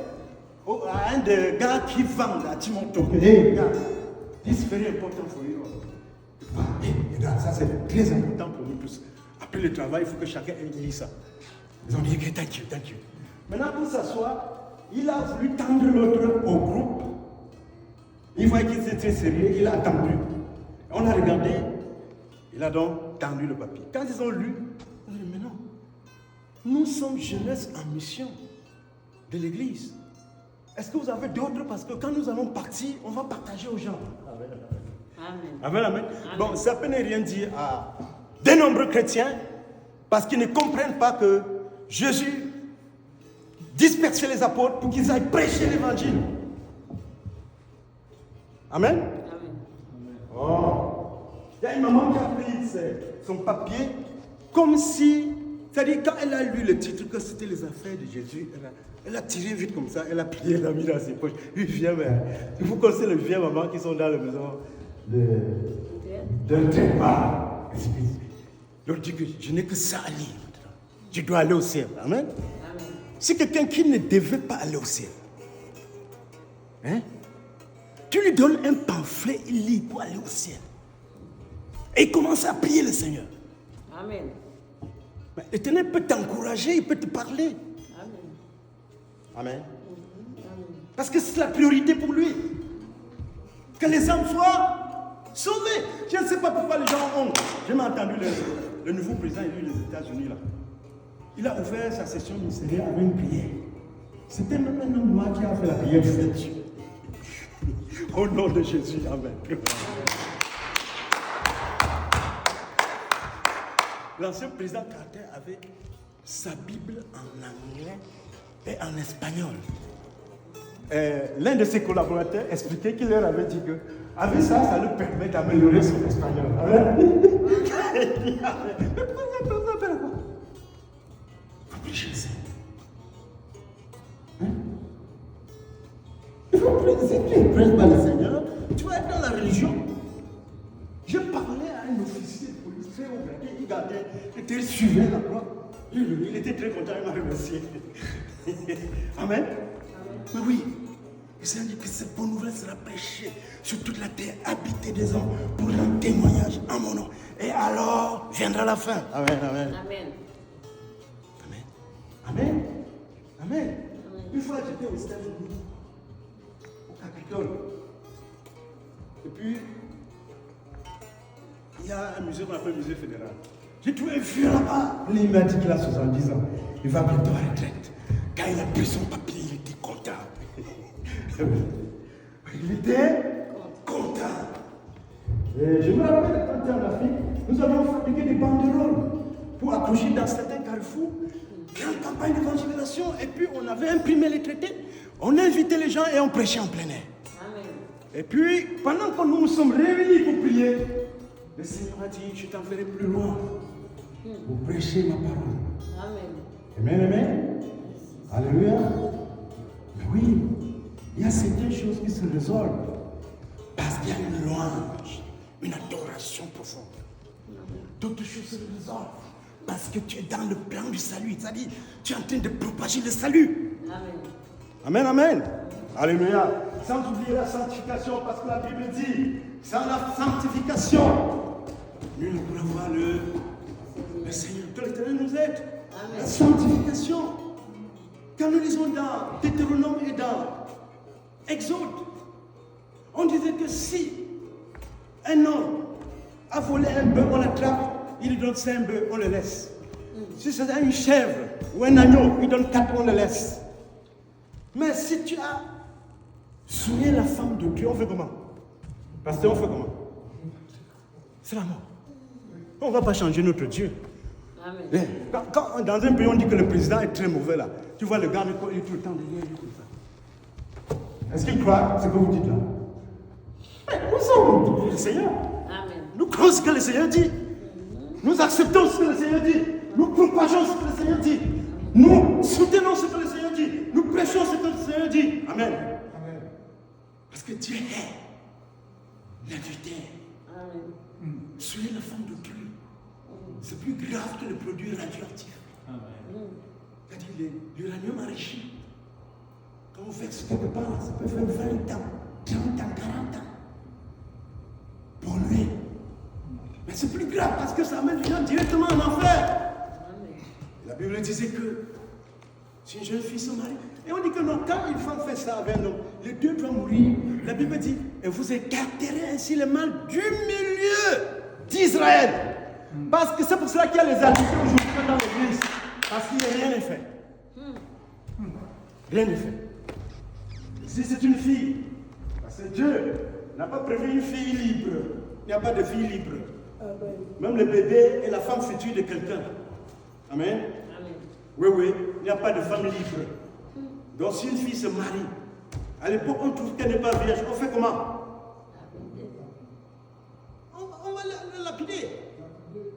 à un des gars qui vend à Timonto. Hey, gars, this is very important for you. Hey, regarde, ça c'est très important pour nous tous. Après le travail, il faut que chacun lit ça. Ils ont dit, okay, thank you. Maintenant, pour s'asseoir, il a voulu tendre l'autre au groupe. Il voyait qu'il était très sérieux, il a attendu. On a regardé, il a donc tendu le papier. Quand ils ont lu, on a dit, mais non, nous sommes jeunesse en mission de l'église. Est-ce que vous avez d'autres? Parce que quand nous allons partir, on va partager aux gens. Amen. Amen. Bon, ça peut ne rien dire à de nombreux chrétiens parce qu'ils ne comprennent pas que Jésus dispersait les apôtres pour qu'ils aillent prêcher l'évangile. Amen. Oh. Il y a une maman qui a pris son papier comme si, c'est-à-dire quand elle a lu le titre que c'était les affaires de Jésus, elle a tiré vite comme ça, elle a plié, elle a mis dans ses poches. Vous connaissez les vieilles mamans qui sont dans la maison d'un trépas. Donc dit que je n'ai que ça à lire. Je dois aller au ciel. Amen. Si quelqu'un qui ne devait pas aller au ciel, hein, tu lui donnes un pamphlet, il lit pour aller au ciel. Et il commence à prier le Seigneur. Amen. Mais l'Éternel peut t'encourager, il peut te parler. Amen. Parce que c'est la priorité pour lui. Que les hommes soient sauvés. Je ne sais pas pourquoi les gens ont honte. J'ai entendu le nouveau président élu des États-Unis là. Il a ouvert sa session ministérielle avec une prière. C'était même un homme noir qui a fait la prière de Dieu. Au nom de Jésus, amen. L'ancien président Carter avait sa Bible en anglais et en espagnol. L'un de ses collaborateurs expliquait qu'il leur avait dit que avec ça, ça lui permet d'améliorer son espagnol. Il faut prêcher. Si tu ne prêches pas le Seigneur, tu vas être dans la religion. Je parlais à un officier de police très haut gradé, il gardait, il suivait la croix. Il était très content, il m'a remercié. Amen. Mais oui, il s'est dit que cette bonne nouvelle sera prêchée sur toute la terre, habitée des hommes, pour un témoignage en mon nom. Et alors viendra la fin. Amen, amen. Amen. Amen. Amen. Amen. Une fois, j'étais aux États-Unis, au Capitole. Et puis, il y a un musée qu'on appelle le musée fédéral. J'ai trouvé un vieux là-bas. Il m'a dit qu'il a 70 ans. Il va bientôt à la retraite. Quand il a pris son papier, il était content. Il était content. Et je me rappelle quand j'étais en Afrique, nous avions fabriqué des banderoles pour accrocher dans certains carrefours. Grande campagne d'évangélisation. Et puis on avait imprimé les traités. On invitait les gens et on prêchait en plein air. Amen. Et puis, pendant que nous nous sommes réunis pour prier, le Seigneur a dit, je t'enverrai plus loin pour prêcher ma parole. Amen. Amen, amen. Alléluia. Mais Oui, il y a certaines choses qui se résolvent parce qu'il y a une louange, une adoration profonde. D'autres choses se résolvent parce que tu es dans le plan du salut. C'est-à-dire, tu es en train de propager le salut. Amen, amen. Alléluia. Sans oublier la sanctification, parce que la Bible dit, sans la sanctification, nul ne pourra voir le Seigneur. Que l'Éternel nous aide. Amen. La sanctification. Quand nous lisons dans Deutéronome et dans Exode, on disait que si un homme a volé un bœuf, on l'attrape, il lui donne 5 bœufs, on le laisse. Si c'est une chèvre ou un agneau, il donne 4, on le laisse. Mais si tu as souillé la femme de Dieu, on fait comment? Parce qu'on fait comment? C'est la mort. On ne va pas changer notre Dieu. Amen. Quand dans un pays on dit que le président est très mauvais là, tu vois le gars, il est tout le temps derrière lui comme ça. Est-ce qu'il croit ce que vous dites là? Mais nous sommes le Seigneur. Amen. Nous croyons ce que le Seigneur dit. Nous acceptons ce que le Seigneur dit. Nous propageons ce que le Seigneur dit. Nous soutenons ce que le Seigneur dit. Nous prêchons ce que le Seigneur dit. Amen. Amen. Parce que Dieu est l'adultère. Amen. Soyez la femme d'autrui. C'est plus grave que le produit radioactif. C'est-à-dire l'uranium enrichi. Quand vous faites ce quelque part, ça peut faire 20 ans, 30 ans, 40 ans. Pour lui. Mais c'est plus grave parce que ça amène les gens directement en enfer. La Bible disait que si une jeune fille se marie, et on dit que non, quand une femme fait ça avec un homme, les deux doivent mourir. La Bible dit, et vous écarterez ainsi le mal du milieu d'Israël. Parce que c'est pour cela qu'il y a les adultères aujourd'hui dans l'église. Parce qu'il n'y a rien n'est fait. Rien n'est fait. Si c'est une fille, parce que Dieu n'a pas prévu une fille libre. Il n'y a pas de fille libre. Même le bébé est la femme future de quelqu'un. Amen. Amen. Oui, oui, il n'y a pas de femme libre. Donc si une fille se marie, à l'époque on trouve qu'elle n'est pas vierge, on fait comment? On va la lapider.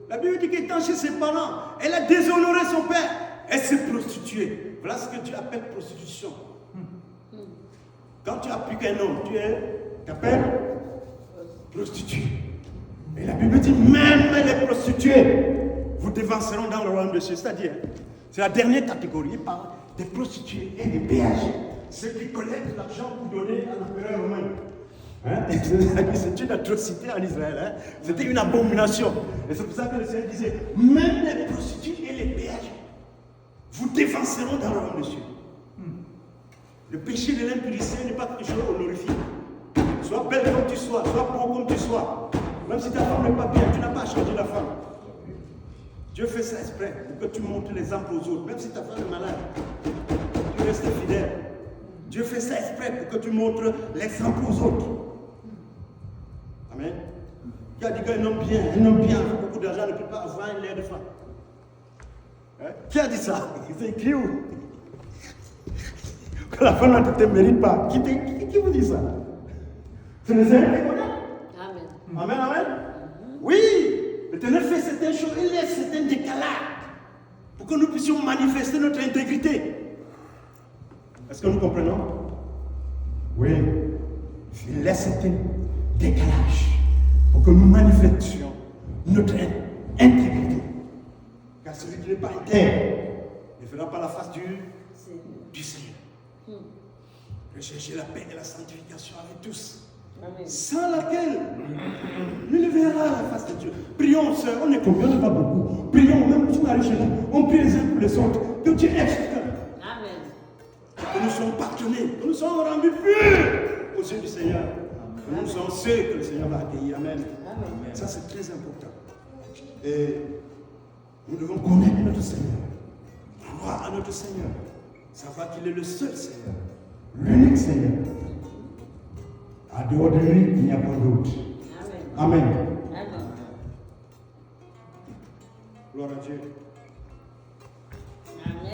La Bible dit qu'étant chez ses parents, elle a déshonoré son père. Elle s'est prostituée. Voilà ce que Dieu appelle prostitution. Quand tu as plus qu'un homme, tu t'appelles prostituée. Et la Bible dit, même les prostituées vous dévanceront dans le royaume de Dieu. C'est-à-dire, c'est la dernière catégorie. Il parle des prostituées et des péages. Ceux qui collectent l'argent pour donner à l'empereur romain. C'est une atrocité en Israël. Hein? C'était une abomination. Et c'est pour ça que le Seigneur disait, même les prostituées et les péages vous dévanceront dans le royaume de Dieu. Le péché de l'impudicité n'est pas quelque chose honorifique. Sois belle comme tu sois, sois beau comme tu sois. Même si ta femme n'est pas bien, tu n'as pas à changer la femme. Dieu fait ça exprès pour que tu montres l'exemple aux autres. Même si ta femme est malade, tu restes fidèle. Dieu fait ça exprès pour que tu montres l'exemple aux autres. Amen. Qui a dit qu'un homme bien, avec beaucoup d'argent, ne peut pas avoir un lait de femme? Hein? Qui a dit ça? C'est écrit où? Que la femme ne te mérite pas. Qui vous dit ça? C'est le Seigneur qui connaît. Amen. Amen, amen. Oui, l'Éternel fait certaines choses, il laisse certains décalages pour que nous puissions manifester notre intégrité. Est-ce que nous comprenons? Oui. Il laisse certains décalages pour que nous manifestions notre intégrité. Car celui qui n'est pas intègre ne fera pas la face du Seigneur. Recherchez la paix et la sanctification avec tous. Amen. Sans laquelle nous ne verrons la face de Dieu. Prions, sœur, on est combien? On n'est pas beaucoup. Prions, même si on arrive chez nous, on prie les uns pour les autres. Que Dieu aide chacun. Amen. Que nous soyons pardonnés, que nous soyons rendus purs aux yeux du Seigneur. Que nous soyons ceux que le Seigneur va accueillir. Amen. Amen. Ça, c'est très important. Et nous devons connaître notre Seigneur. Croire à notre Seigneur. Savoir qu'il est le seul Seigneur. L'unique Seigneur. À dehors de lui, il n'y a pas d'autre. Amen. Amen. Amen. Gloire à Dieu.